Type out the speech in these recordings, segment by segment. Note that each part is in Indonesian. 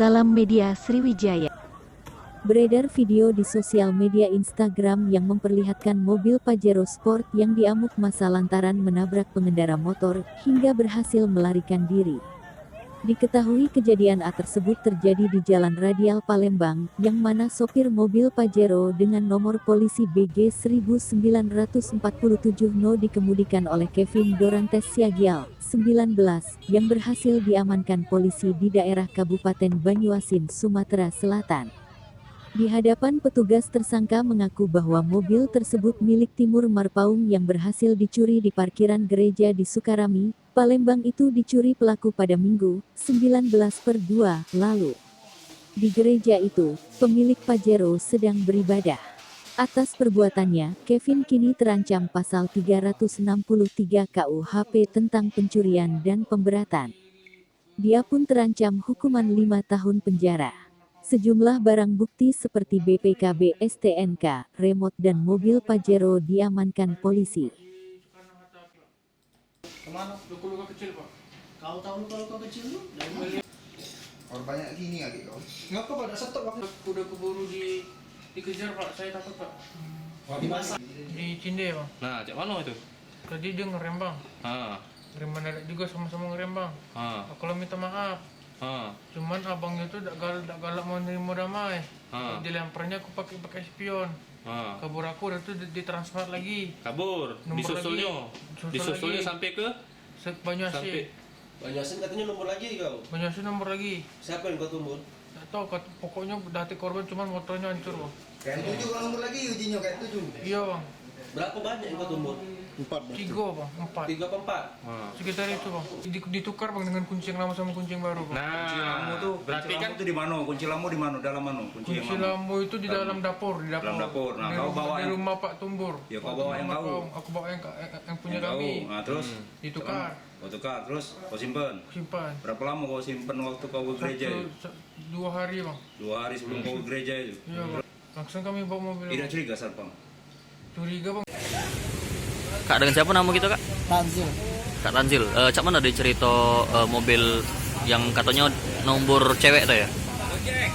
Salam Media Sriwijaya. Beredar video di sosial media Instagram yang memperlihatkan mobil Pajero Sport yang diamuk massa lantaran menabrak pengendara motor hingga berhasil melarikan diri. Diketahui kejadian A tersebut terjadi di Jalan Radial Palembang, yang mana sopir mobil Pajero dengan nomor polisi BG 1947 No dikemudikan oleh Kevin Dorantes Siagial, 19, yang berhasil diamankan polisi di daerah Kabupaten Banyuasin, Sumatera Selatan. Di hadapan petugas, tersangka mengaku bahwa mobil tersebut milik Timur Marpaung yang berhasil dicuri di parkiran gereja di Sukarami, Palembang. Itu dicuri pelaku pada Minggu, 19/2 lalu. Di gereja itu, pemilik Pajero sedang beribadah. Atas perbuatannya, Kevin kini terancam pasal 363 KUHP tentang pencurian dan pemberatan. Dia pun terancam hukuman 5 tahun penjara. Sejumlah barang bukti seperti BPKB, STNK, remote dan mobil Pajero diamankan polisi. Kemana? Luka-luka kecil, Pak. Kau tahu luka-luka kecil lu? Dari mana? Orang banyak gini adik kau. Ngapa pada stop waktu udah keburu dikejar, Pak. Saya takut, Pak. Di masa di Cinde, Bang. Nah, cak mana itu? Tadi dia ngerem, Bang. Ngerem mendadak juga, sama-sama ngerem, Bang. Aku lo minta maaf. Cuman abangnya tuh gak galak mau nerima damai. Dilemparnya aku pakai spion. Kabur aku, udah tuh ditransfer lagi. Kabur. Disusulnya. Disusulnya sampai ke Banyuasin. Banyuasin katanya nomor lagi kau. Banyuasin nomor lagi. Siapa yang kau tumbur? Gak tau, pokoknya dati korban cuman motornya hancur, Bang. Kayak 7 kalau nomor lagi ujinya kayak 7. Iya, Bang. Berapa banyak yang kau tumbur? 4. 3, Bang. 4. 3 apa 4? Sekitar itu, Bang. Ditukar, Bang, dengan kunci yang lama sama kunci yang baru, Bang. Nah, berarti kan itu di mana? Kunci lampu di mana? Dalam mana? Kunci lampu itu di dalam dapur, Dalam dapur. Nah, di kau rumah, bawa di yang rumah Pak Tumbur. Ya, kau bawa yang kau. Aku bawa yang punya Yang kami. kau. Nah, terus Ditukar. Kau tukar, terus kau simpen. Simpan. Berapa lama kau simpen waktu kau ke gereja itu? 2 hari, Bang. 2 hari sebelum kau ke gereja itu. Iya, Bang. Langsung kami bawa mobil. Tidak curiga Sarpam? Curiga, Bang. Kak, dengan siapa nama kita, Kak? Tanzil. Kak Tanzil. Cak mana ada cerita mobil yang katanya nomor cewek tuh ya?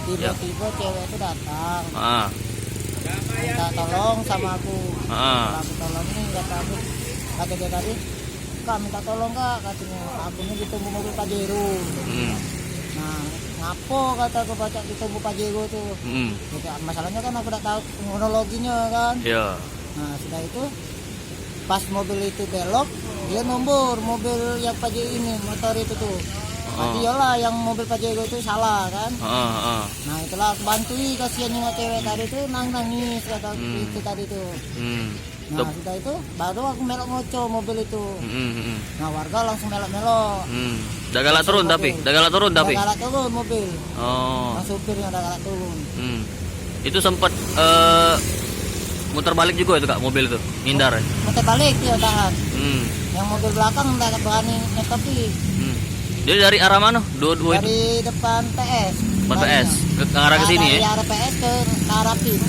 Tiba-tiba cewek itu datang. Ah. Minta tolong sama aku. Ah. Aku tolong nih, kata dia tadi, Kak minta tolong Kak, katanya akunya ditunggu mobil Pajero. Nah, ngapo kata aku baca ditunggu Pajero tuh. Masalahnya kan aku udah tahu kronologinya kan. Iya. Nah, sudah itu pas mobil itu belok, dia nombor mobil yang Pajero ini, motor itu tuh. Berarti iyalah yang mobil Pajero itu salah kan. Nah, itulah aku bantui, kasihan nengok cewek tadi tuh nangis kata itu tadi tuh. Nah, sudah itu baru aku melok ngoco mobil itu. Nah, warga langsung melok-melok. Udah galak turun tapi? Udah galak turun mobil. Nah, supirnya udah galak turun. Itu sempat muter balik juga itu, Kak, mobil itu? Ngindar ya? Muter balik dia tahan. Yang mobil belakang udah berani nyetopi. Dia dari arah mana? Dua dari depan PS. Depan PS? Ke arah ke sini ya? Dari arah PS ke arah PIN.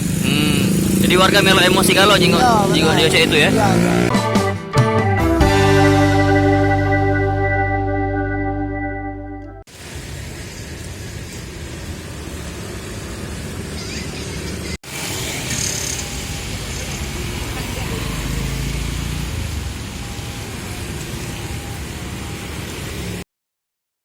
Jadi warga melo emosi kalau jinggo dia itu ya? Iya.